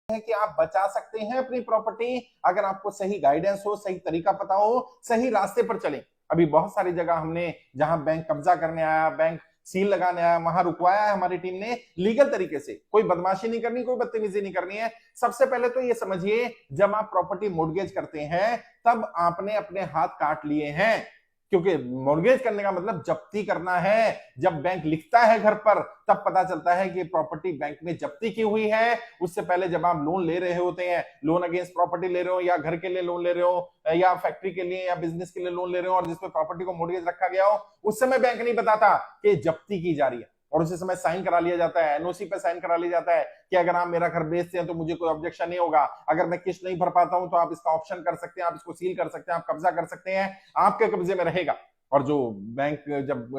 है कि आप बचा सकते हैं अपनी प्रॉपर्टी अगर आपको सही गाइडेंस हो, सही तरीका पता हो, सही रास्ते पर चलें। अभी बहुत सारी जगह हमने जहां बैंक कब्जा करने आया, बैंक सील लगाने आया, वहां रुकवाया है हमारी टीम ने लीगल तरीके से। कोई बदमाशी नहीं करनी, कोई बदतमीजी नहीं करनी है। सबसे पहले तो ये समझिए, जब आप प्रॉपर्टी मोर्गेज करते हैं तब आपने अपने हाथ काट लिए हैं, क्योंकि मॉर्गेज करने का मतलब जब्ती करना है। जब बैंक लिखता है घर पर तब पता चलता है कि प्रॉपर्टी बैंक में जब्ती की हुई है। उससे पहले जब आप लोन ले रहे होते हैं, लोन अगेंस्ट प्रॉपर्टी ले रहे हो, या घर के लिए लोन ले रहे हो, या फैक्ट्री के लिए या बिजनेस के लिए लोन ले रहे हो, और जिसमें प्रॉपर्टी को मॉर्गेज रखा गया हो, उस समय बैंक नहीं बताता कि जब्ती की जा रही है, और उसी समय साइन करा लिया जाता है, एनओसी पे साइन करा लिया जाता है कि अगर आप मेरा घर बेचते हैं तो मुझे कोई ऑब्जेक्शन नहीं होगा, अगर मैं किस्त नहीं भर पाता हूं तो आप इसका ऑप्शन कर सकते हैं, आप इसको सील कर सकते हैं, आप कब्जा कर सकते हैं, आपके कब्जे में रहेगा। और जो बैंक जब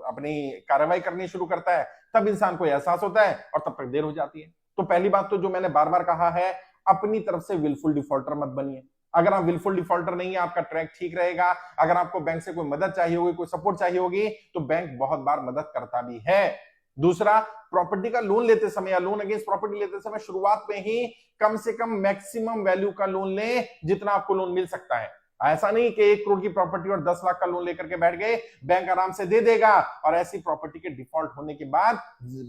अपनी कार्रवाई करनी शुरू करता है तब इंसान को एहसास होता है और तब तक देर हो जाती है। तो पहली बात तो जो मैंने बार बार कहा है, अपनी तरफ से विलफुल डिफॉल्टर मत बनिए। अगर आप विलफुल डिफॉल्टर नहीं है, आपका ट्रैक ठीक रहेगा। अगर आपको बैंक से कोई मदद चाहिए होगी, कोई सपोर्ट चाहिए होगी, तो बैंक बहुत बार मदद करता भी है। दूसरा, प्रॉपर्टी का लोन लेते समय या लोन अगेंस्ट प्रॉपर्टी लेते समय शुरुआत में ही कम से कम मैक्सिमम वैल्यू का लोन लें जितना आपको लोन मिल सकता है। ऐसा नहीं कि 1 करोड़ की प्रॉपर्टी और 10 लाख का लोन लेकर के बैठ गए, बैंक आराम से दे देगा, और ऐसी प्रॉपर्टी के डिफॉल्ट होने के बाद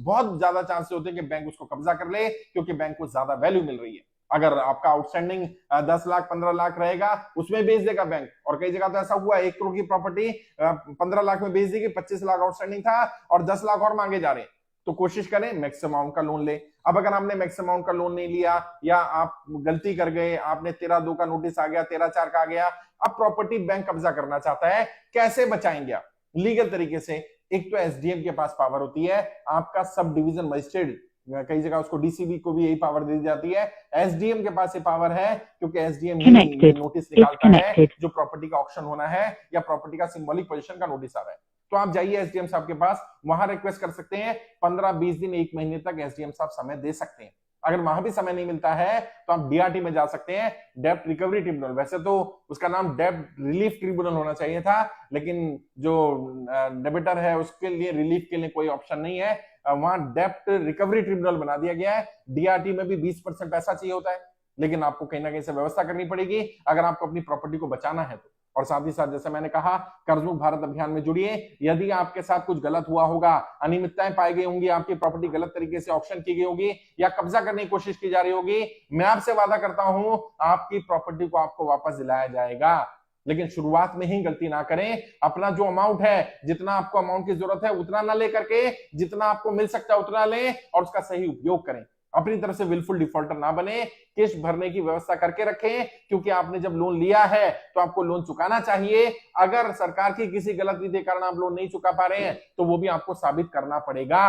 बहुत ज्यादा चांसेस होते हैं कि बैंक उसको कब्जा कर ले, क्योंकि बैंक को ज्यादा वैल्यू मिल रही है। अगर आपका आउटस्टैंडिंग 10 लाख 15 लाख रहेगा, उसमें बेच देगा बैंक। और कई जगह तो ऐसा हुआ, 1 करोड़ की प्रॉपर्टी 15 लाख में बेच देगी, 25 लाख आउटस्टैंडिंग था और 10 लाख और मांगे जा रहे हैं। तो कोशिश करें मैक्सिमम अमाउंट का लोन ले। अब अगर आपने मैक्सिमम अमाउंट का लोन नहीं लिया, या आप गलती कर गए, आपने 13(2) का नोटिस आ गया, 13(4) का आ गया, अब प्रॉपर्टी बैंक कब्जा करना चाहता है, कैसे बचाएंगे आप लीगल तरीके से? एक तो एसडीएम के पास पावर होती है, आपका सब डिवीजन मजिस्ट्रेट, कई जगह उसको डीसीबी को भी यही पावर दी जाती है। एसडीएम के पास ये पावर है, क्योंकि एसडीएम ही नोटिस निकालता है जो प्रॉपर्टी का ऑक्शन होना है या प्रॉपर्टी का सिंबॉलिक पोजीशन का नोटिस आ रहा है। तो आप जाइए एसडीएम साहब के पास, वहां रिक्वेस्ट कर सकते हैं, 15-20 दिन 1 महीने तक एसडीएम साहब समय दे सकते हैं। अगर वहां भी समय नहीं मिलता है तो आप डीआरटी में जा सकते हैं, डेब्ट रिकवरी ट्रिब्यूनल। वैसे तो उसका नाम डेब्ट रिलीफ ट्रिब्यूनल होना चाहिए था, लेकिन जो डेबिटर है उसके लिए रिलीफ के लिए कोई ऑप्शन नहीं है, वहां डेब्ट रिकवरी ट्रिब्यूनल बना दिया गया है। डीआरटी में भी 20% पैसा चाहिए होता है, लेकिन आपको कहीं ना कहीं से व्यवस्था करनी पड़ेगी अगर आपको अपनी प्रॉपर्टी को बचाना है तो। और साथ ही साथ जैसे मैंने कहा, कर्जमुक्त भारत अभियान में जुड़िए। यदि आपके साथ कुछ गलत हुआ होगा, अनियमितताएं पाई गई होंगी, आपकी प्रॉपर्टी गलत तरीके से ऑक्शन की गई होगी या कब्जा करने की कोशिश की जा रही होगी, मैं आपसे वादा करता हूं आपकी प्रॉपर्टी को आपको वापस दिलाया जाएगा। लेकिन शुरुआत में ही गलती ना करें। अपना जो अमाउंट है, जितना आपको अमाउंट की जरूरत है उतना ना लेकर के जितना आपको मिल सकता है उतना लें, और उसका सही उपयोग करें। अपनी तरफ से विलफुल डिफॉल्टर ना बने, किस्त भरने की व्यवस्था करके रखें, क्योंकि आपने जब लोन लिया है तो आपको लोन चुकाना चाहिए। अगर सरकार की किसी गलत नीति के कारण आप लोन नहीं चुका पा रहे हैं तो वो भी आपको साबित करना पड़ेगा।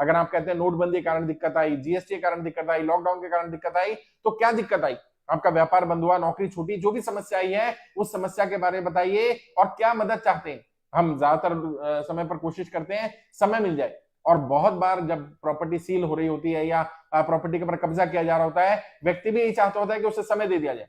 अगर आप कहते हैं नोटबंदी के कारण दिक्कत आई, जीएसटी के कारण दिक्कत आई, लॉकडाउन के कारण दिक्कत आई, तो क्या दिक्कत आई? आपका व्यापार बंद हुआ, नौकरी छूटी, जो भी समस्या आई है उस समस्या के बारे में बताइए और क्या मदद चाहते हैं। हम ज्यादातर समय पर कोशिश करते हैं समय मिल जाए, और बहुत बार जब प्रॉपर्टी सील हो रही होती है या प्रॉपर्टी के ऊपर कब्जा किया जा रहा होता है, व्यक्ति भी यही चाहता होता है कि उसे समय दे दिया जाए।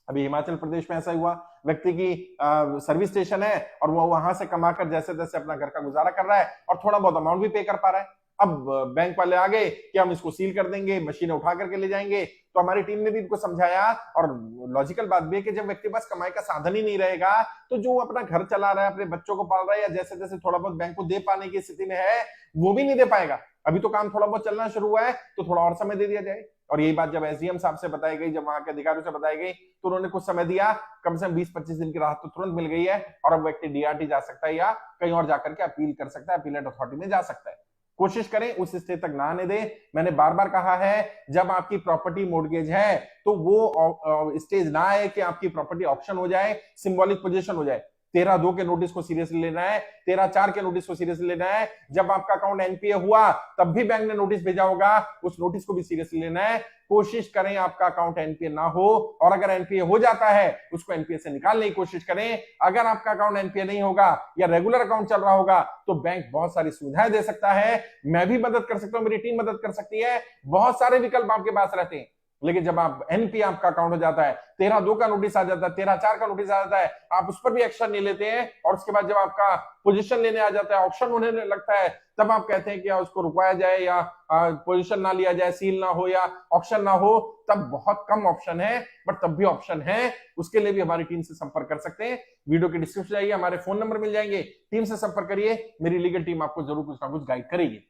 अभी हिमाचल प्रदेश में ऐसा हुआ, व्यक्ति की सर्विस स्टेशन है और वो वहां से कमाकर जैसे तैसे अपना घर का गुजारा कर रहा है और थोड़ा बहुत अमाउंट भी पे कर पा रहा है। अब बैंक वाले आ गए कि हम इसको सील कर देंगे, मशीनें उठा करके ले जाएंगे। तो हमारी टीम ने भी इनको समझाया, और लॉजिकल बात भी है कि जब व्यक्ति के पास कमाई का साधन ही नहीं रहेगा तो जो अपना घर चला रहा है, अपने बच्चों को पाल रहा है, या जैसे जैसे थोड़ा बहुत बैंक को दे पाने की स्थिति में है, वो भी नहीं दे पाएगा। अभी तो काम थोड़ा बहुत चलना शुरू हुआ है, तो थोड़ा और समय दे दिया जाए। और यही बात जब एसडीएम साहब से बताई गई, जब वहां के अधिकारियों से बताई गई, तो उन्होंने कुछ समय दिया, कम से कम 20-25 दिन की राहत तो तुरंत मिल गई है। और अब व्यक्ति डीआरटी जा सकता है या कहीं और जाकर के अपील कर सकता है, अपीलेट अथॉरिटी में जा सकता है। कोशिश करें उस स्टेज तक ना आने दें। मैंने बार बार कहा है, जब आपकी प्रॉपर्टी मॉर्गेज है तो वो स्टेज ना आए कि आपकी प्रॉपर्टी ऑक्शन हो जाए, सिंबॉलिक पोजीशन हो जाए। 13(2) के नोटिस को सीरियसली लेना है, 13(4) के नोटिस को सीरियसली लेना है। जब आपका अकाउंट एनपीए हुआ तब भी बैंक ने नोटिस भेजा होगा, उस नोटिस को भी सीरियसली लेना है। कोशिश करें आपका अकाउंट एनपीए ना हो, और अगर एनपीए हो जाता है उसको एनपीए से निकालने की कोशिश करें। अगर आपका अकाउंट एनपीए नहीं होगा या रेगुलर अकाउंट चल रहा होगा तो बैंक बहुत सारी सुविधाएं दे सकता है। मैं भी मदद कर सकता हूं, मेरी टीम मदद कर सकती है, बहुत सारे विकल्प आपके पास रहते हैं। लेकिन जब आप एनपी आपका अकाउंट हो जाता है, 13-2 का नोटिस आ जाता है, 13-4 का नोटिस आ जाता है, आप उस पर भी एक्शन नहीं लेते हैं, और उसके बाद जब आपका पोजीशन लेने आ जाता है, ऑप्शन होने लगता है, तब आप कहते हैं कि उसको रुकवाया जाए या पोजीशन ना लिया जाए, सील ना हो या ऑप्शन ना हो। तब बहुत कम ऑप्शन है, बट तब भी ऑप्शन है। उसके लिए भी हमारी टीम से संपर्क कर सकते हैं। वीडियो के डिस्क्रिप्शन जाइए, हमारे फोन नंबर मिल जाएंगे, टीम से संपर्क करिए, मेरी लीगल टीम आपको जरूर कुछ ना कुछ गाइड करेगी।